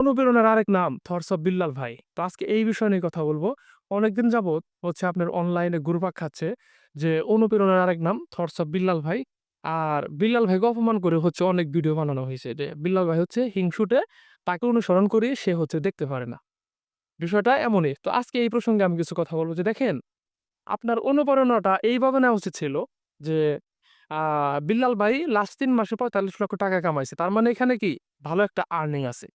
অনুপ্রেরণার আরেক নাম থটস অফ বিল্লাল ভাই। তো আজকে এই বিষয় নিয়ে কথা বলব। অনেকদিন যাবৎ হচ্ছে আপনার অনলাইনে ঘুরপাক খাচ্ছে যে অনুপ্রেরণার আরেক নাম থটস অফ বিল্লাল ভাই। আর বিল্লাল ভাইকে অপমান করে হচ্ছে অনেক ভিডিও বানানো হইছে যে বিল্লাল ভাই হচ্ছে হিংসুটে, তাকে অনুসরণ করে সে হচ্ছে দেখতে পারে না। বিষয়টা এমনই। তো আজকে এই প্রসঙ্গে আমি কিছু কথা বলব যে দেখেন, আপনার অনুপ্রেরণাটা এইভাবে নেওয়া উচিত ছিল যে আ বিল্লাল ভাই লাস্ট ৩ মাসে ৳৪৫,০০,০০০ কামাইছে। তার মানে এখানে কি ভালো একটা আর্নিং আছে।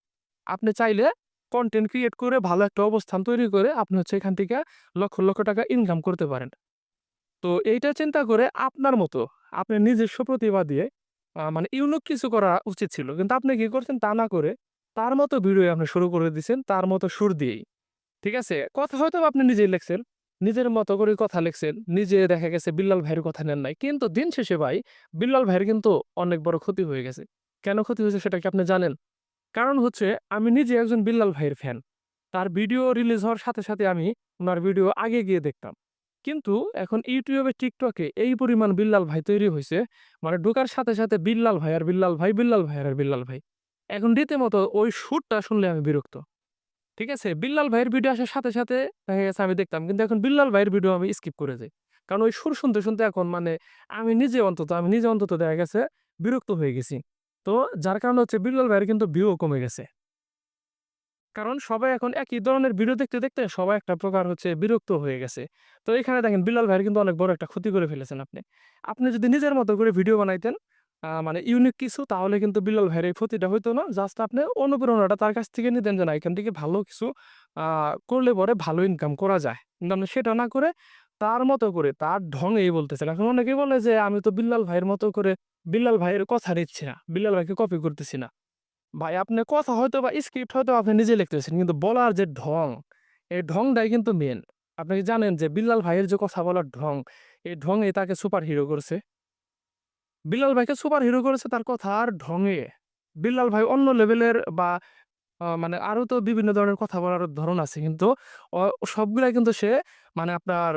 আপনি চাইলে কনটেন্ট ক্রিয়েট করে ভালো একটা অবস্থান তৈরি করে আপনি হচ্ছে এখান থেকে লক্ষ, লক্ষ টাকা ইনকাম করতে পারেন। তো এইটা চিন্তা করে আপনার মতো আপনার নিজস্ব প্রতিভা দিয়ে মানে ইউনিক কিছু করা উচিত ছিল। কিন্তু আপনি কি করছেন তা না করে তার মতো ভিডিও আপনি শুরু করে দিছেন তার মতো সুর দিয়েই। ঠিক আছে? কথা হয়তোবা আপনি নিজেই লেখছেন। নিজের মতো করে কথা লেখছেন। নিজে দেখা গেছে বিল্লাল ভাইয়ের কথা নেন নাই। কিন্তু দিন শেষে ভাই বিল্লাল ভাইয়ের কিন্তু অনেক বড় ক্ষতি হয়ে গেছে। কেন ক্ষতি হয়েছে সেটা কি আপনি জানেন? কারণ হচ্ছে আমি নিজে একজন বিল্লাল ভাইয়ের ফ্যান। তার ভিডিও রিলিজ হওয়ার সাথে, সাথে আমি উনার ভিডিও আগে গিয়ে দেখতাম। কিন্তু এখন YouTube এ TikTok এ এই পরিমাণ বিল্লাল ভাই তৈরি হইছে, মানে ঢোকার সাথে, সাথে বিল্লাল ভাই আর বিল্লাল ভাই, বিল্লাল ভাই আর বিল্লাল ভাই। এখন রীতিমতো ওই সুরটা শুনলে আমি বিরক্ত। ঠিক আছে? বিল্লাল ভাইয়ের ভিডিও আসার সাথে, সাথে দেখা গেছে আমি দেখতাম। কিন্তু এখন বিল্লাল ভাইয়ের ভিডিও আমি স্কিপ করে যাই। কারণ ওই সুর শুনতে, শুনতে এখন মানে আমি নিজে অন্তত দেখা গেছে বিরক্ত হয়ে গেছি। তো যার কারণে হচ্ছে বিল্লাল ভাইয়ের কিন্তু ভিউ ও কমে গেছে। কারণ সবাই এখন একই ধরনের ভিডিও দেখতে, দেখতে সবাই একটা প্রকার হচ্ছে বিরক্ত হয়ে গেছে। তো এখানে দেখেন বিল্লাল ভাইয়ের কিন্তু অনেক বড় একটা ক্ষতি করে ফেলেছেন আপনি। আপনি যদি নিজের মতো করে ভিডিও বানাইতেন মানে ইউনিক কিছু, তাহলে কিন্তু বিল্লাল ভাইয়ের এই ক্ষতিটা হইতো না। জাস্ট আপনি অনুপ্রেরণাটা তার কাছ থেকে নিতেন যে না, এখান থেকে ভালো কিছু আ করলে পরে ভালো ইনকাম করা যায়। কিন্তু আপনি সেটা না করে তার মতো করে তার ঢঙেই বলতেছেন। এখন অনেকেই বলে যে আমি তো বিল্লাল ভাইয়ের মতো করে বিল্লাল ভাইয়ের কথা নিচ্ছি না। বিল্লাল ভাইকে কপি করতেছি না। ভাই আপনার কথা হয়তোবা স্ক্রিপ্ট হয়তো আপনি নিজে লিখতেছেন। কিন্তু বলার যে ঢং, এই ঢংটাই কিন্তু মেইন। আপনি কি জানেন যে বিল্লাল ভাইয়ের যে কথা বলার ঢং, এই ঢঙে তাকে সুপার হিরো করছে। বিল্লাল ভাইকে সুপার হিরো করেছে তার কথার ঢঙে। বিল্লাল ভাই অন্য লেভেলের বা মানে আরো তো বিভিন্ন ধরনের কথা বলার ধরন আছে। কিন্তু অ সবগুলাই কিন্তু সে মানে আপনার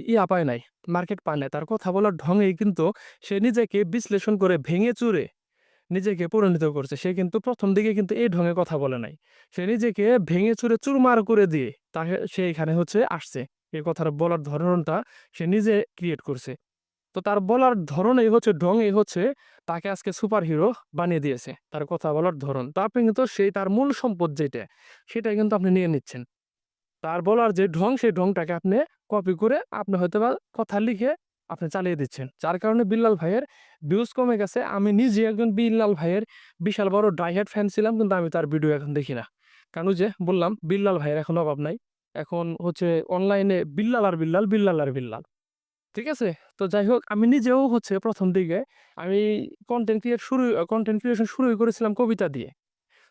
এই পায় নাই, মার্কেট পায় নাই। তার কথা বলার ঢঙেই কিন্তু সে নিজেকে বিশ্লেষণ করে ভেঙে চুরে নিজেকে পরিণত করছে। সে কিন্তু ১ম দিকে কিন্তু এই ঢঙে কথা বলে নাই। সে নিজেকে ভেঙে চুরে চুরমার করে দিয়ে সে এখানে হচ্ছে আসছে। এই কথাটা বলার ধরনটা সে নিজে ক্রিয়েট করছে। তো তার বলার ধরনই হচ্ছে ঢঙই হচ্ছে তাকে আজকে সুপার হিরো বানিয়ে দিয়েছে। তার কথা বলার ধরন। তো আপনি কিন্তু সেই তার মূল সম্পদ যেটা, সেটাই কিন্তু আপনি নিয়ে নিচ্ছেন। তার বলার যে ঢং, সেই ঢংটাকে আপনি কপি করে আপনি হয়তোবা কথা লিখে আপনি চালিয়ে দিচ্ছেন। যার কারণে বিল্লাল ভাইয়ের ভিউজ কমে গেছে। আমি নিজে একজন বিল্লাল ভাইয়ের বিশাল বড় ডাই হার্ড ফ্যান ছিলাম, কিন্তু আমি তার ভিডিও এখন দেখি না। কারণ ওই যে বললাম বিল্লাল ভাইয়ের এখন অভাব নাই। এখন হচ্ছে অনলাইনে বিল্লাল আর বিল্লাল, বিল্লাল আর বিল্লাল। ঠিক আছে? তো যাই হোক আমি নিজেও হচ্ছে ১ম দিকে আমি কনটেন্ট ক্রিয়েশন শুরুই করেছিলাম কবিতা দিয়ে।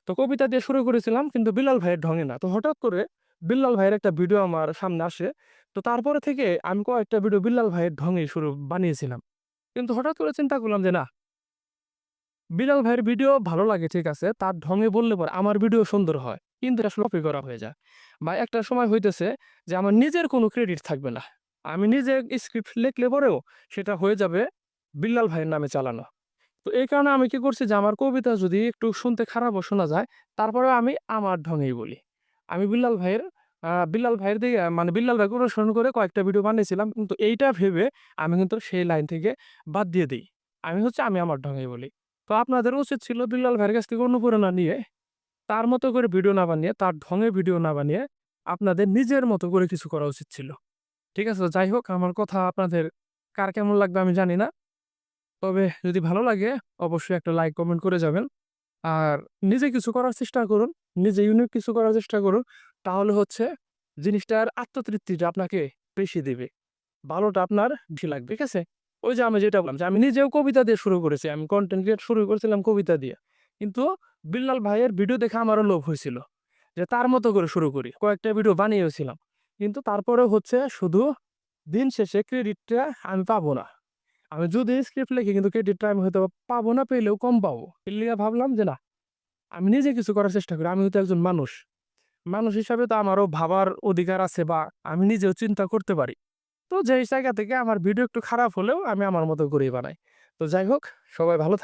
তো কবিতা দিয়ে শুরু করেছিলাম কিন্তু বিল্লাল ভাইয়ের ঢঙে না। তো হঠাৎ করে বিল্লাল ভাইয়ের একটা ভিডিও আমার সামনে আসে। তো তারপরে থেকে আমি কয়েকটা ভিডিও বিল্লাল ভাইয়ের ঢঙেই বানিয়েছিলাম। কিন্তু হঠাৎ করে চিন্তা করলাম যে না, বিল্লাল ভাইয়ের ভিডিও ভালো লাগে ঠিক আছে। তার ঢঙে বললে পরে আমার ভিডিও সুন্দর হয়। কিন্তু এটা আসলে কপি করা হয়ে যায়। বা একটা সময় হইতেছে যে আমার নিজের কোনো ক্রেডিট থাকবে না। আমি নিজে স্ক্রিপ্ট লিখলে পরেও সেটা হয়ে যাবে বিল্লাল ভাইয়ের নামে চালানো। তো এই কারণে আমি কি করছি যে আমার কবিতা যদি একটু শুনতে খারাপও শোনা যায়, তারপরেও আমি আমার ঢঙেই বলি। আমি বিল্লাল ভাইয়ের দিকে মানে বিল্লাল ভাইকে অনুসরণ করে কয়েকটা ভিডিও বানিয়েছিলাম। কিন্তু এইটা ভেবে আমি কিন্তু সেই লাইন থেকে বাদ দিয়ে দেই। আমি আমার ঢঙেই বলি। তো আপনাদের উচিত ছিল বিল্লাল ভাইয়ের কাছ থেকে অনুপ্রেরণা নিয়ে তার মতো করে ভিডিও না বানিয়ে, তার ঢঙে ভিডিও না বানিয়ে আপনাদের নিজের মতো করে কিছু করা উচিত ছিল। ঠিক আছে? তো যাই হোক আমার কথা আপনাদের কার কেমন লাগবে আমি জানি না। তবে যদি ভালো লাগে অবশ্যই একটা লাইক কমেন্ট করে যাবেন। আর নিজে কিছু করার চেষ্টা করুন। নিজে ইউনিক কিছু করার চেষ্টা করুন। তাহলে হচ্ছে জিনিসটার আত্মতৃপ্তিটা আপনাকে বেশি দিবে। ভালোটা আপনার বেশি লাগবে। ঠিক আছে? ওই যে আমি যেটা বললাম যে আমি নিজেও কবিতা দিয়ে শুরু করেছি। আমি কনটেন্ট ক্রিয়েট শুরু করেছিলাম কবিতা দিয়ে। কিন্তু বিল্লাল ভাইয়ের ভিডিও দেখে আমারও লোভ হয়েছিল। যে তার মতো করে শুরু করি। কয়েকটা ভিডিও বানিয়েওছিলাম। কিন্তু তারপরেও হচ্ছে শুধু দিন শেষে ক্রেডিটটা আমি পাবো না। আমি যদি স্ক্রিপ্ট লিখি কিন্তু ক্রেডিটটা আমি হয়তো পাবো না, পেলেও কম পাবো। এর লিগা ভাবলাম যে না, আমি নিজে কিছু করার চেষ্টা করি। আমি তো একজন মানুষ। মানুষ হিসাবে তো আমারও ভাবার অধিকার আছে বা আমি নিজেও চিন্তা করতে পারি। তো যেই জায়গা থেকে আমার ভিডিও একটু খারাপ হলেও আমি আমার মতো করেই বানাই। তো যাই হোক, সবাই ভালো